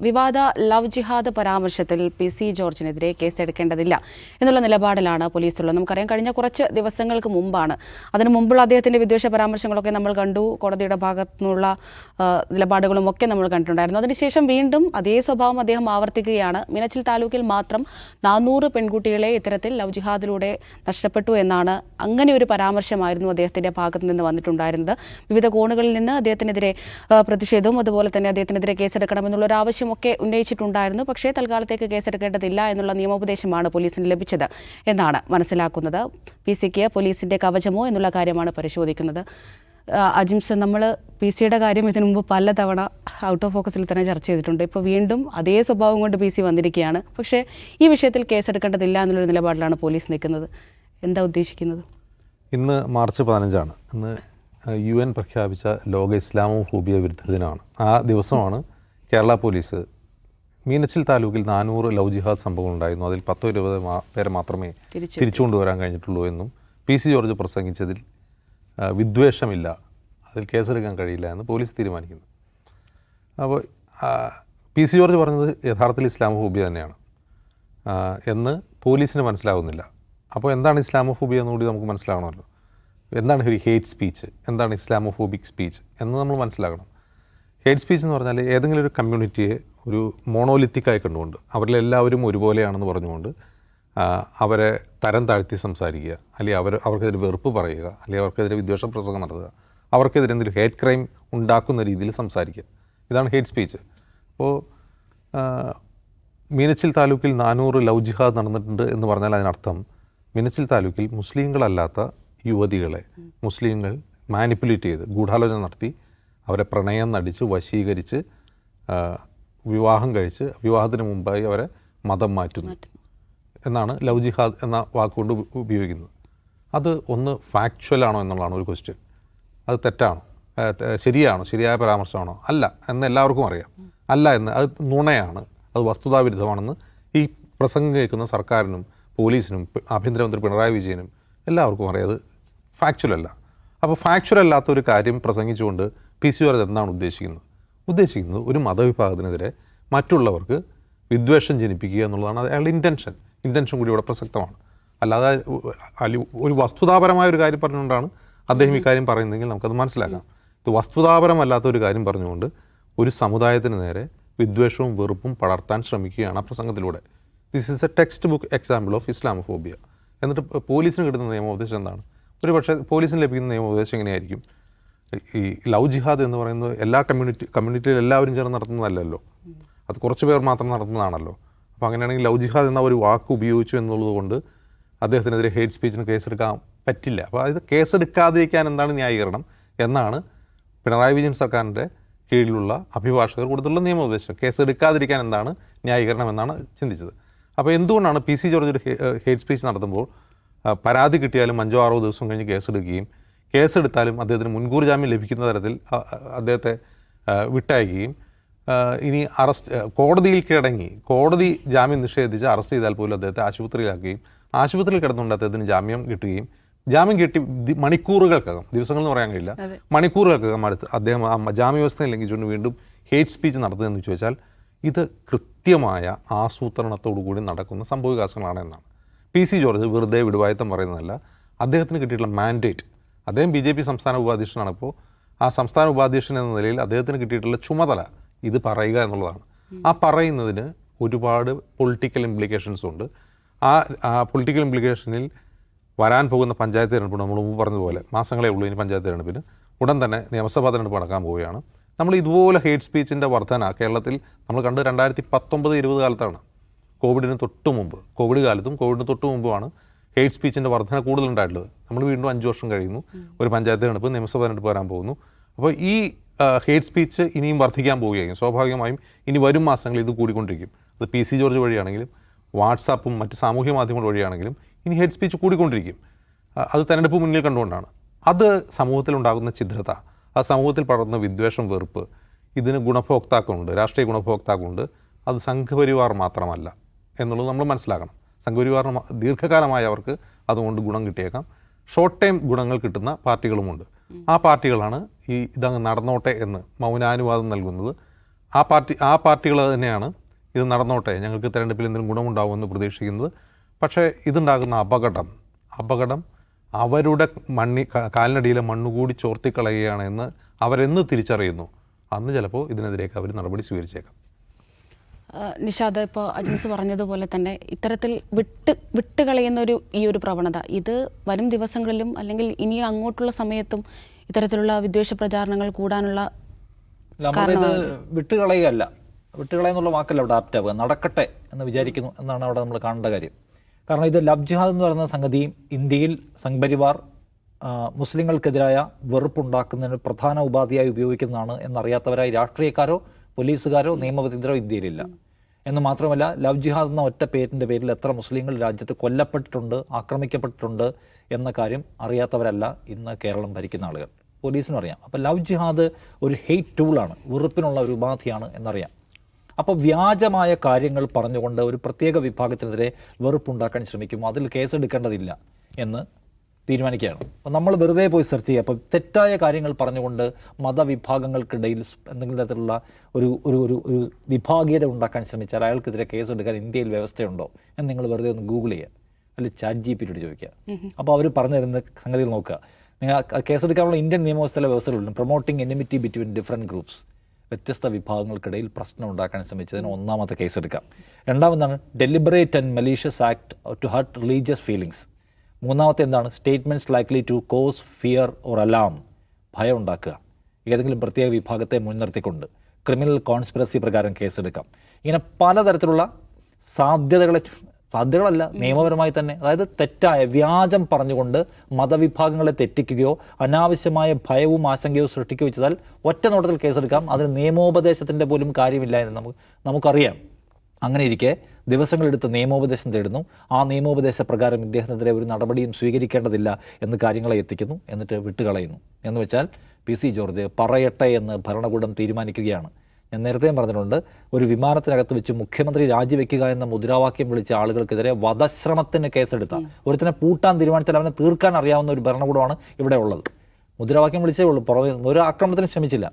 വിവാദ ലവ് ജിഹാദ് പരാമർശത്തിൽ പി.സി. ജോർജിനെതിരെ കേസെടുക്കേണ്ടതില്ല എന്നുള്ള നിലപാടിലാണ് പോലീസുള്ളത്. നമുക്കറിയാം, കഴിഞ്ഞ കുറച്ച് ദിവസങ്ങൾക്ക് മുമ്പാണ്, അതിനു മുമ്പുള്ള അദ്ദേഹത്തിൻ്റെ വിദ്വേഷ പരാമർശങ്ങളൊക്കെ നമ്മൾ കണ്ടു, കോടതിയുടെ ഭാഗത്തു നിന്നുള്ള നിലപാടുകളും ഒക്കെ നമ്മൾ കണ്ടിട്ടുണ്ടായിരുന്നു. അതിനുശേഷം വീണ്ടും അതേ സ്വഭാവം അദ്ദേഹം ആവർത്തിക്കുകയാണ്. മീനച്ചിൽ താലൂക്കിൽ മാത്രം 400 പെൺകുട്ടികളെ ഇത്തരത്തിൽ ലവ് ജിഹാദിലൂടെ നഷ്ടപ്പെട്ടു എന്നാണ്, അങ്ങനെ ഒരു പരാമർശമായിരുന്നു അദ്ദേഹത്തിൻ്റെ ഭാഗത്തു നിന്ന് വന്നിട്ടുണ്ടായിരുന്നത്. വിവിധ കോണുകളിൽ നിന്ന് അദ്ദേഹത്തിനെതിരെ പ്രതിഷേധവും അതുപോലെ തന്നെ അദ്ദേഹത്തിനെതിരെ കേസെടുക്കണമെന്നുള്ളൊരു ആവശ്യമൊക്കെ ഉന്നയിച്ചിട്ടുണ്ടായിരുന്നു. പക്ഷേ തൽക്കാലത്തേക്ക് കേസെടുക്കേണ്ടതില്ല എന്നുള്ള നിയമോപദേശമാണ് പോലീസിന് ലഭിച്ചത് എന്നാണ് മനസ്സിലാക്കുന്നത്. പി.സിക്ക് പോലീസിൻ്റെ കവചമോ എന്നുള്ള കാര്യമാണ് പരിശോധിക്കുന്നത്. അജിംസ്, നമ്മൾ പി.സിയുടെ കാര്യം ഇതിനു മുമ്പ് പലതവണ ഔട്ട് ഓഫ് ഫോക്കസിൽ തന്നെ ചർച്ച ചെയ്തിട്ടുണ്ട്. ഇപ്പോൾ വീണ്ടും അതേ സ്വഭാവം കൊണ്ട് പി.സി വന്നിരിക്കുകയാണ്. പക്ഷേ ഈ വിഷയത്തിൽ കേസെടുക്കേണ്ടതില്ല എന്നുള്ളൊരു നിലപാടിലാണ് പോലീസ് നിൽക്കുന്നത്. എന്താ ഉദ്ദേശിക്കുന്നത്? ഇന്ന് മാർച്ച് 15 ഇന്ന് UN പ്രഖ്യാപിച്ച ലോക ഇസ്ലാമോഫോബിയ വിരുദ്ധ ദിനമാണ്. ആ ദിവസമാണ് കേരള പോലീസ് മീനച്ചിൽ താലൂക്കിൽ 400 ലവ് ജിഹാദ് സംഭവങ്ങൾ ഉണ്ടായിരുന്നു. അതിൽ 10-20 പേരെ മാത്രമേ തിരിച്ചുകൊണ്ടുവരാൻ കഴിഞ്ഞിട്ടുള്ളൂ എന്നും പി.സി. ജോർജ് പ്രസംഗിച്ചതിൽ വിദ്വേഷമില്ല, അതിൽ കേസെടുക്കാൻ കഴിയില്ല എന്ന് പോലീസ് തീരുമാനിക്കുന്നു. അപ്പോൾ പി.സി. ജോർജ് പറഞ്ഞത് യഥാർത്ഥത്തിൽ ഇസ്ലാമോഫോബിയ തന്നെയാണ് എന്ന് പോലീസിന് മനസ്സിലാവുന്നില്ല. അപ്പോൾ എന്താണ് ഇസ്ലാമോഫോബിയ എന്നുകൂടി നമുക്ക് മനസ്സിലാകണമല്ലോ. എന്താണ് ഒരു ഹേറ്റ് സ്പീച്ച്, എന്താണ് ഇസ്ലാമോഫോബിക് സ്പീച്ച് എന്ന് നമ്മൾ മനസ്സിലാക്കണം. ഹേറ്റ് സ്പീച്ച് എന്ന് പറഞ്ഞാൽ ഏതെങ്കിലും ഒരു കമ്മ്യൂണിറ്റിയെ ഒരു മോണോലിത്തിക്കായി കണ്ടുകൊണ്ട് അവരിലെല്ലാവരും ഒരുപോലെയാണെന്ന് പറഞ്ഞുകൊണ്ട് അവരെ തരം താഴ്ത്തി സംസാരിക്കുക, അല്ലെങ്കിൽ അവർക്കെതിരെ വെറുപ്പ് പറയുക, അല്ലെങ്കിൽ അവർക്കെതിരെ വിദ്വേഷ പ്രസംഗം നടത്തുക, അവർക്കെതിരെ എന്തെങ്കിലും ഹേറ്റ് ക്രൈം ഉണ്ടാക്കുന്ന രീതിയിൽ സംസാരിക്കുക, ഇതാണ് ഹേറ്റ് സ്പീച്ച്. അപ്പോൾ മീനച്ചിൽ താലൂക്കിൽ 400 ലവ് ജിഹാദ് നടന്നിട്ടുണ്ട് എന്ന് പറഞ്ഞാൽ അതിനർത്ഥം മീനച്ചിൽ താലൂക്കിൽ മുസ്ലിങ്ങളല്ലാത്ത യുവതികളെ മുസ്ലിങ്ങൾ മാനിപ്പുലേറ്റ് ചെയ്ത് ഗൂഢാലോചന നടത്തി അവരെ പ്രണയം നടിച്ച് വശീകരിച്ച് വിവാഹം കഴിച്ച് വിവാഹത്തിന് മുമ്പായി അവരെ മതം മാറ്റുന്നു എന്നാണ് ലവ് ജിഹാദ് എന്ന വാക്കുകൊണ്ട് ഉപയോഗിക്കുന്നത്. അത് ഒന്ന് ഫാക്ച്വലാണോ എന്നുള്ളതാണ് ഒരു ക്വസ്റ്റ്യൻ. അത് തെറ്റാണോ, ശരിയാണോ, ശരിയായ പരാമർശമാണോ? അല്ല എന്ന് എല്ലാവർക്കും അറിയാം. അല്ല എന്ന്, അത് നുണയാണ്, അത് വസ്തുതാവിരുദ്ധമാണെന്ന് ഈ പ്രസംഗം കേൾക്കുന്ന സർക്കാരിനും പോലീസിനും ആഭ്യന്തരമന്ത്രി പിണറായി വിജയനും എല്ലാവർക്കും അറിയാം. അത് ഫാക്ച്വലല്ല. അപ്പോൾ ഫാക്ച്വൽ അല്ലാത്ത ഒരു കാര്യം പ്രസംഗിച്ചുകൊണ്ട് പി.സി. ജോർജ് എന്താണ് ഉദ്ദേശിക്കുന്നത്? ഒരു മതവിഭാഗത്തിനെതിരെ മറ്റുള്ളവർക്ക് വിദ്വേഷം ജനിപ്പിക്കുക എന്നുള്ളതാണ് അയാളുടെ ഇൻറ്റൻഷൻ കൂടി ഇവിടെ പ്രസക്തമാണ്. അല്ലാതെ ഒരു വസ്തുതാപരമായ ഒരു കാര്യം പറഞ്ഞുകൊണ്ടാണ് അദ്ദേഹം ഈ കാര്യം പറയുന്നതെങ്കിൽ നമുക്കത് മനസ്സിലാക്കാം. ഇത് വസ്തുതാപരമല്ലാത്ത ഒരു കാര്യം പറഞ്ഞുകൊണ്ട് ഒരു സമുദായത്തിന് നേരെ വിദ്വേഷവും വെറുപ്പും പടർത്താൻ ശ്രമിക്കുകയാണ് ആ പ്രസംഗത്തിലൂടെ. This is a textbook example of Islamophobia. എന്നിട്ട് പോലീസിന് കിട്ടുന്ന നിയമോപദേശം എന്താണ്? ഒരു പക്ഷേ പോലീസിന് ലഭിക്കുന്ന നിയമോപദേശം എങ്ങനെയായിരിക്കും? ഈ ലവ് ജിഹാദ് എന്ന് പറയുന്നത് എല്ലാ കമ്മ്യൂണിറ്റിയിൽ എല്ലാവരും ചേർന്ന് നടത്തുന്നതല്ലല്ലോ, അത് കുറച്ച് പേർ മാത്രം നടത്തുന്നതാണല്ലോ. അപ്പോൾ അങ്ങനെയാണെങ്കിൽ ലവ് ജിഹാദ് എന്ന ഒരു വാക്ക് ഉപയോഗിച്ചു എന്നുള്ളത് കൊണ്ട് അദ്ദേഹത്തിനെതിരെ ഹേറ്റ് സ്പീച്ചിന് കേസെടുക്കാൻ പറ്റില്ല. അപ്പോൾ അത് കേസെടുക്കാതിരിക്കാൻ എന്താണ് ന്യായീകരണം എന്നാണ് പിണറായി വിജയൻ സർക്കാരിൻ്റെ കീഴിലുള്ള അഭിഭാഷകർ കൊടുത്തുള്ള നിയമോപദേശം. കേസെടുക്കാതിരിക്കാൻ എന്താണ് ന്യായീകരണം എന്നാണ് ചിന്തിച്ചത്. അപ്പോൾ എന്തുകൊണ്ടാണ് പി.സി. ജോർജ് ഒരു ഹേറ്റ് സ്പീച്ച് നടത്തുമ്പോൾ പരാതി കിട്ടിയാലും 5-6 ദിവസം കഴിഞ്ഞ് കേസെടുക്കുകയും കേസെടുത്താലും അദ്ദേഹത്തിന് മുൻകൂർ ജാമ്യം ലഭിക്കുന്ന തരത്തിൽ അദ്ദേഹത്തെ വിട്ടയക്കുകയും ഇനി കോടതിയിൽ കിടങ്ങി കോടതി ജാമ്യം നിഷേധിച്ച് അറസ്റ്റ് ചെയ്താൽ പോലും അദ്ദേഹത്തെ ആശുപത്രിയിലാക്കുകയും ആശുപത്രിയിൽ കിടന്നുകൊണ്ട് അദ്ദേഹത്തിന് ജാമ്യം കിട്ടുകയും ജാമ്യം കിട്ടി മണിക്കൂറുകൾക്കകം, ദിവസങ്ങൾ എന്ന് പറയാൻ കഴിയില്ല, മണിക്കൂറുകൾക്കകം അദ്ദേഹം ജാമ്യ വ്യവസ്ഥ ലംഘിച്ചുകൊണ്ട് വീണ്ടും ഹേറ്റ് സ്പീച്ച് നടത്തുന്നതെന്ന് ചോദിച്ചാൽ ഇത് കൃത്യമായ ആസൂത്രണത്തോടു കൂടി നടക്കുന്ന സംഭവവികാസങ്ങളാണ് എന്നാണ്. പി.സി. ജോർജ് വെറുതെ വിടുവായത്തം പറയുന്നതല്ല. അദ്ദേഹത്തിന് കിട്ടിയിട്ടുള്ള മാൻഡേറ്റ്, അദ്ദേഹം BJP സംസ്ഥാന ഉപാധ്യക്ഷനാണ്. ഇപ്പോൾ ആ സംസ്ഥാന ഉപാധ്യക്ഷൻ എന്ന നിലയിൽ അദ്ദേഹത്തിന് കിട്ടിയിട്ടുള്ള ചുമതല ഇത് പറയുക എന്നുള്ളതാണ്. ആ പറയുന്നതിന് ഒരുപാട് പൊളിറ്റിക്കൽ ഇംപ്ലിക്കേഷൻസ് ഉണ്ട്. ആ പൊളിറ്റിക്കൽ ഇംപ്ലിക്കേഷനിൽ വരാൻ പോകുന്ന പഞ്ചായത്ത് തിരഞ്ഞെടുപ്പ്, നമ്മൾ മുമ്പ് പറഞ്ഞതുപോലെ മാസങ്ങളേ ഉള്ളൂ ഇനി പഞ്ചായത്ത് തിരഞ്ഞെടുപ്പിന്, ഉടൻ തന്നെ നിയമസഭാ തിരഞ്ഞെടുപ്പ് നടക്കാൻ പോവുകയാണ്. നമ്മൾ ഇതുപോലെ ഹേറ്റ് സ്പീച്ചിൻ്റെ വർധന കേരളത്തിൽ നമ്മൾ കണ്ട് 2019-20 കാലത്താണ്. കോവിഡിന് തൊട്ട് മുമ്പ്, കോവിഡ് കാലത്തും കോവിഡിന് തൊട്ട് മുമ്പുമാണ് ഹേറ്റ് സ്പീച്ചിൻ്റെ വർധന കൂടുതലുണ്ടായിട്ടുള്ളത്. നമ്മൾ വീണ്ടും 5 വർഷം കഴിയുന്നു, ഒരു പഞ്ചായത്ത് തിരഞ്ഞെടുപ്പ്, നിയമസഭാ തിരഞ്ഞെടുപ്പ് വരാൻ പോകുന്നു. അപ്പോൾ ഈ ഹേറ്റ് സ്പീച്ച് ഇനിയും വർദ്ധിക്കാൻ പോവുകയായിരിക്കും. സ്വാഭാവികമായും ഇനി വരും മാസങ്ങളിൽ ഇത് കൂടിക്കൊണ്ടിരിക്കും. അത് പി.സി. ജോർജ് വഴിയാണെങ്കിലും വാട്സാപ്പും മറ്റ് സാമൂഹ്യ മാധ്യമങ്ങൾ വഴിയാണെങ്കിലും ഇനി ഹേറ്റ് സ്പീച്ച് കൂടിക്കൊണ്ടിരിക്കും. അത് തെരഞ്ഞെടുപ്പ് മുന്നിൽ കണ്ടുകൊണ്ടാണ്. അത് സമൂഹത്തിലുണ്ടാകുന്ന ഛിദ്രത, ആ സമൂഹത്തിൽ പടർന്ന വിദ്വേഷം, വെറുപ്പ്, ഇതിന് ഗുണഭോക്താക്കളുണ്ട്, രാഷ്ട്രീയ ഗുണഭോക്താക്കളുണ്ട്. അത് സംഘപരിവാർ മാത്രമല്ല എന്നുള്ളത് നമ്മൾ മനസ്സിലാക്കണം. സംഘപരിവാറിന് ദീർഘകാലമായി അവർക്ക് അതുകൊണ്ട് ഗുണം കിട്ടിയേക്കാം. ഷോർട്ട് ടൈം ഗുണങ്ങൾ കിട്ടുന്ന പാർട്ടികളുമുണ്ട്. ആ പാർട്ടികളാണ് ഇതങ്ങ് നടന്നോട്ടെ എന്ന് മൗനാനുവാദം നൽകുന്നത്. ആ പാർട്ടികൾ തന്നെയാണ് ഇത് നടന്നോട്ടെ, ഞങ്ങൾക്ക് തെരഞ്ഞെടുപ്പിൽ എന്തെങ്കിലും ഗുണമുണ്ടാകുമെന്ന് പ്രതീക്ഷിക്കുന്നത്. പക്ഷേ ഇതുണ്ടാകുന്ന അപകടം അവരുടെ കാലിനടിയിലെ മണ്ണുകൂടി ചോർത്തിക്കളയുകയാണ് എന്ന് അവരെന്ന് തിരിച്ചറിയുന്നു, അന്ന് ചിലപ്പോൾ ഇതിനെതിരെയൊക്കെ അവർ നടപടി സ്വീകരിച്ചേക്കാം. നിഷാദ്, ഇപ്പോൾ അജിൻസ് പറഞ്ഞതുപോലെ തന്നെ ഇത്തരത്തിൽ വിട്ടുകളയുന്ന ഈ ഒരു പ്രവണത ഇത് വരും ദിവസങ്ങളിലും അല്ലെങ്കിൽ ഇനി അങ്ങോട്ടുള്ള സമയത്തും ഇത്തരത്തിലുള്ള വിദ്വേഷ പ്രചാരണങ്ങൾ കൂടാനുള്ള നമ്മളിത് വിട്ടുകളയെന്നുള്ള വാക്കല്ല അവിടെ ആപ്റ്റാവുക, നടക്കട്ടെ എന്ന് വിചാരിക്കുന്നു എന്നാണ് അവിടെ നമ്മൾ കാണേണ്ട കാര്യം. കാരണം ഇത് ലവ് ജിഹാദ് എന്ന് പറയുന്ന സംഗതി ഇന്ത്യയിൽ സംഘപരിവാർ മുസ്ലിങ്ങൾക്കെതിരായ വെറുപ്പുണ്ടാക്കുന്നതിന് പ്രധാന ഉപാധിയായി ഉപയോഗിക്കുന്നതാണ് എന്നറിയാത്തവരായി രാഷ്ട്രീയക്കാരോ പോലീസുകാരോ നിയമവിദഗ്ധരോ ഇന്ത്യയിലില്ല. എന്ന് മാത്രമല്ല, ലവ് ജിഹാദ് എന്ന ഒറ്റ പേരിൻ്റെ പേരിൽ എത്ര മുസ്ലിങ്ങൾ രാജ്യത്ത് കൊല്ലപ്പെട്ടിട്ടുണ്ട്, ആക്രമിക്കപ്പെട്ടിട്ടുണ്ട് എന്ന കാര്യം അറിയാത്തവരല്ല ഇന്ന് കേരളം ഭരിക്കുന്ന ആളുകൾ. പോലീസിനും അറിയാം. അപ്പോൾ ലവ് ജിഹാദ് ഒരു ഹെയ്റ്റ് ടൂളാണ്, വെറുപ്പിനുള്ള ഒരു ഉപാധിയാണ് എന്നറിയാം. അപ്പോൾ വ്യാജമായ കാര്യങ്ങൾ പറഞ്ഞുകൊണ്ട് ഒരു പ്രത്യേക വിഭാഗത്തിനെതിരെ വെറുപ്പുണ്ടാക്കാൻ ശ്രമിക്കുമ്പോൾ അതിൽ കേസെടുക്കേണ്ടതില്ല എന്ന് തീരുമാനിക്കുകയാണ്. അപ്പോൾ നമ്മൾ വെറുതെ പോയി സെർച്ച് ചെയ്യുക. അപ്പോൾ തെറ്റായ കാര്യങ്ങൾ പറഞ്ഞുകൊണ്ട് മതവിഭാഗങ്ങൾക്കിടയിൽ എന്തെങ്കിലും തരത്തിലുള്ള ഒരു ഒരു ഒരു ഒരു വിഭാഗീയത ഉണ്ടാക്കാൻ ശ്രമിച്ചാൽ അയാൾക്കെതിരെ കേസെടുക്കാൻ ഇന്ത്യയിൽ വ്യവസ്ഥയുണ്ടോ എന്ന് നിങ്ങൾ വെറുതെ ഒന്ന് ഗൂഗിൾ ചെയ്യുക, അല്ലെങ്കിൽ ChatGPT ചോദിക്കുക. അപ്പോൾ അവർ പറഞ്ഞു തരുന്ന സംഗതികൾ നോക്കുക. നിങ്ങൾ കേസെടുക്കാനുള്ള ഇന്ത്യൻ നിയമവ്യവസ്ഥയിലെ വ്യവസ്ഥകളുണ്ട്. Promoting enmity between different groups, വ്യത്യസ്ത വിഭാഗങ്ങൾക്കിടയിൽ പ്രശ്നം ഉണ്ടാക്കാൻ ശ്രമിച്ചതിന് ഒന്നാമത്തെ കേസെടുക്കാം. രണ്ടാമതാണ് deliberate and malicious act to hurt religious feelings. മൂന്നാമത്തെ എന്താണ്? Statements likely to cause fear or alarm, ഭയം ഉണ്ടാക്കുക, ഏതെങ്കിലും പ്രത്യേക വിഭാഗത്തെ മുൻനിർത്തിക്കൊണ്ട്. ക്രിമിനൽ കോൺസ്പിറസി പ്രകാരം കേസെടുക്കാം. ഇങ്ങനെ പലതരത്തിലുള്ള സാധ്യതകളല്ല നിയമപരമായി തന്നെ, അതായത് തെറ്റായ വ്യാജം പറഞ്ഞുകൊണ്ട് മതവിഭാഗങ്ങളെ തെറ്റിക്കുകയോ അനാവശ്യമായ ഭയവും ആശങ്കയോ സൃഷ്ടിക്കുകയോ ചെയ്താൽ ഒറ്റ നോട്ടത്തിൽ കേസെടുക്കാം. അതിന് നിയമോപദേശത്തിൻ്റെ പോലും കാര്യമില്ല എന്ന് നമുക്കറിയാം. അങ്ങനെ ഇരിക്കെ ദിവസങ്ങളെടുത്ത് നിയമോപദേശം തേടുന്നു. ആ നിയമോപദേശ പ്രകാരം ഇദ്ദേഹത്തിനെതിരെ ഒരു നടപടിയും സ്വീകരിക്കേണ്ടതില്ല എന്ന് കാര്യങ്ങളെ എത്തിക്കുന്നു, എന്നിട്ട് വിട്ടുകളയുന്നു. എന്ന് വെച്ചാൽ PC ജോർജ് പറയട്ടെ എന്ന് ഭരണകൂടം തീരുമാനിക്കുകയാണ്. ഞാൻ നേരത്തെയും പറഞ്ഞിട്ടുണ്ട്, ഒരു വിമാനത്തിനകത്ത് വെച്ച് മുഖ്യമന്ത്രി രാജിവെക്കുക എന്ന മുദ്രാവാക്യം വിളിച്ച ആളുകൾക്കെതിരെ വധശ്രമത്തിന് കേസെടുത്ത ഒരുത്തിനെ പൂട്ടാൻ തീരുമാനിച്ചാൽ അവനെ തീർക്കാൻ അറിയാവുന്ന ഒരു ഭരണകൂടമാണ് ഇവിടെ ഉള്ളത്. മുദ്രാവാക്യം വിളിച്ചേ ഉള്ളൂ, ഒരു ആക്രമണത്തിന് ശ്രമിച്ചില്ല.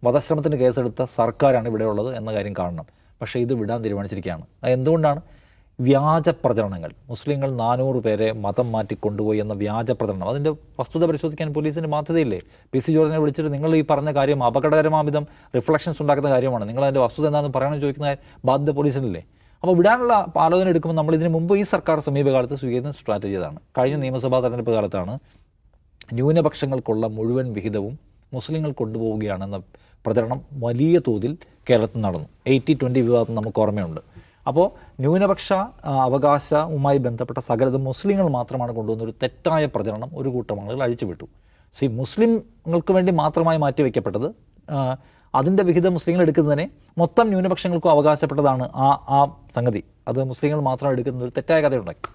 വധശ്രമത്തിന് കേസെടുത്ത സർക്കാരാണ് ഇവിടെ ഉള്ളത് എന്ന കാര്യം കാണണം. പക്ഷേ ഇത് വിടാൻ തീരുമാനിച്ചിരിക്കുകയാണ്. അത് എന്തുകൊണ്ടാണ്? വ്യാജ പ്രചരണങ്ങൾ. മുസ്ലിങ്ങൾ 400 പേരെ മതം മാറ്റിക്കൊണ്ടുപോയി എന്ന വ്യാജ പ്രചരണം, അതിൻ്റെ വസ്തുത പരിശോധിക്കാൻ പോലീസിന് ബാധ്യതയില്ലേ? PC ജോർജിനെ വിളിച്ചിട്ട് നിങ്ങൾ ഈ പറഞ്ഞ കാര്യം അപകടകരമാവിധം റിഫ്ലക്ഷൻസ് ഉണ്ടാക്കുന്ന കാര്യമാണ്, നിങ്ങൾ അതിൻ്റെ വസ്തുത എന്താണെന്ന് പറയാമെന്ന് ചോദിക്കുന്ന ബാധ്യത പോലീസിനല്ലേ? അപ്പോൾ വിടാനുള്ള ആലോചന എടുക്കുമ്പോൾ നമ്മൾ ഇതിന് മുമ്പ് ഈ സർക്കാർ സമീപകാലത്ത് സ്വീകരിക്കുന്ന സ്ട്രാറ്റജി അതാണ്. കഴിഞ്ഞ നിയമസഭാ തെരഞ്ഞെടുപ്പ് കാലത്താണ് ന്യൂനപക്ഷങ്ങൾക്കുള്ള മുഴുവൻ വിഹിതവും മുസ്ലിങ്ങൾ കൊണ്ടുപോവുകയാണെന്ന പ്രചരണം വലിയ തോതിൽ കേരളത്തിൽ നടന്നു. 80-20 വിവാദം നമുക്ക് ഓർമ്മയുണ്ട്. അപ്പോൾ ന്യൂനപക്ഷ അവകാശവുമായി ബന്ധപ്പെട്ട സകലതും മുസ്ലിങ്ങൾ മാത്രമാണ് കൊണ്ടുവന്ന ഒരു തെറ്റായ പ്രചരണം ഒരു കൂട്ടം ആളുകൾ അഴിച്ചുവിട്ടു. മുസ്ലിങ്ങൾക്ക് വേണ്ടി മാത്രമായി മാറ്റിവെക്കപ്പെട്ടത്, അതിൻ്റെ വിഹിതം മുസ്ലിങ്ങൾ എടുക്കുന്നതിനെ മൊത്തം ന്യൂനപക്ഷങ്ങൾക്കും അവകാശപ്പെട്ടതാണ് ആ സംഗതി. അത് മുസ്ലിങ്ങൾ മാത്രം എടുക്കുന്ന ഒരു തെറ്റായ കഥയുണ്ടാക്കി.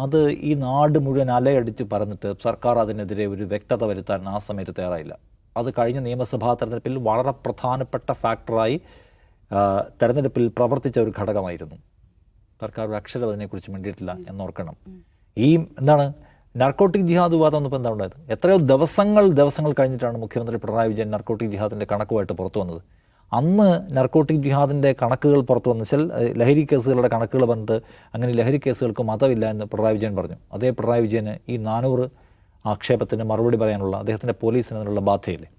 അത് ഈ നാട് മുഴുവൻ അലയടിച്ച് പറഞ്ഞിട്ട് സർക്കാർ അതിനെതിരെ ഒരു വ്യക്തത വരുത്താൻ ആ സമയത്ത് തയ്യാറായില്ല. അത് കഴിഞ്ഞ നിയമസഭാ തെരഞ്ഞെടുപ്പിൽ വളരെ പ്രധാനപ്പെട്ട ഫാക്ടറായി തെരഞ്ഞെടുപ്പിൽ പ്രവർത്തിച്ച ഒരു ഘടകമായിരുന്നു. സർക്കാർ ഒരു അക്ഷരം അതിനെക്കുറിച്ച് വേണ്ടിയിട്ടില്ല എന്നോർക്കണം. ഈ നർക്കോട്ടിക് ജിഹാദ് വിവാദം വന്നപ്പോൾ എന്താ ഉണ്ടായത്? എത്രയോ ദിവസങ്ങൾ കഴിഞ്ഞിട്ടാണ് മുഖ്യമന്ത്രി പിണറായി വിജയൻ നർക്കോട്ടിക് ജിഹാദിൻ്റെ കണക്കുമായിട്ട് പുറത്തു വന്നത്. അന്ന് നർക്കോട്ടിക് ജിഹാദിൻ്റെ കണക്കുകൾ പുറത്തു വന്നു വെച്ചാൽ ലഹരി കേസുകളുടെ കണക്കുകൾ പറഞ്ഞിട്ട് അങ്ങനെ ലഹരി കേസുകൾക്ക് മതമില്ല എന്ന് പിണറായി വിജയൻ പറഞ്ഞു. അതേ പിണറായി വിജയന് ഈ 400 ആക്ഷേപത്തിന് മറുപടി പറയാനുള്ള അദ്ദേഹത്തിൻ്റെ പോലീസിനുള്ള ബാധ്യതയില്ലേ?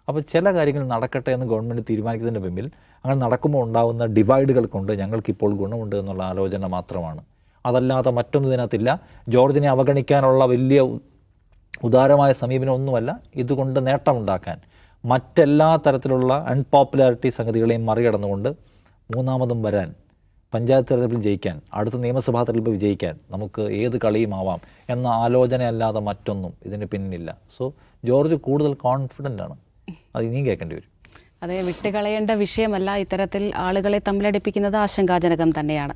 അപ്പോൾ ചില കാര്യങ്ങൾ നടക്കട്ടെ എന്ന് ഗവൺമെൻറ് തീരുമാനിക്കുന്നതിൻ്റെ പിന്നിൽ അങ്ങനെ നടക്കുമ്പോൾ ഉണ്ടാകുന്ന ഡിവൈഡുകൾ കൊണ്ട് ഞങ്ങൾക്കിപ്പോൾ ഗുണമുണ്ട് എന്നുള്ള ആലോചന മാത്രമാണ്. അതല്ലാതെ മറ്റൊന്നും ഇതിനകത്തില്ല. ജോർജിനെ അവഗണിക്കാനുള്ള വലിയ ഉദാരമായ സമീപനമൊന്നുമല്ല. ഇതുകൊണ്ട് നേട്ടമുണ്ടാക്കാൻ മറ്റെല്ലാ തരത്തിലുള്ള അൺപോപ്പുലാരിറ്റി സംഗതികളെയും മറികടന്നുകൊണ്ട് മൂന്നാമതും വരാൻ, പഞ്ചായത്ത് തെരഞ്ഞെടുപ്പിൽ ജയിക്കാൻ, അടുത്ത നിയമസഭാ തെരഞ്ഞെടുപ്പ് വിജയിക്കാൻ നമുക്ക് ഏത് കളിയും ആവാം എന്ന ആലോചനയല്ലാതെ മറ്റൊന്നും ഇതിന് പിന്നില്ല. സോ ജോർജ് കൂടുതൽ കോൺഫിഡൻ്റ് ആണ്. അത് ഇനിയും കേൾക്കേണ്ടി വരും. അതെ, വിട്ടുകളയേണ്ട വിഷയമല്ല. ഇത്തരത്തിൽ ആളുകളെ തമ്മിലടിപ്പിക്കുന്നത് ആശങ്കാജനകം തന്നെയാണ്.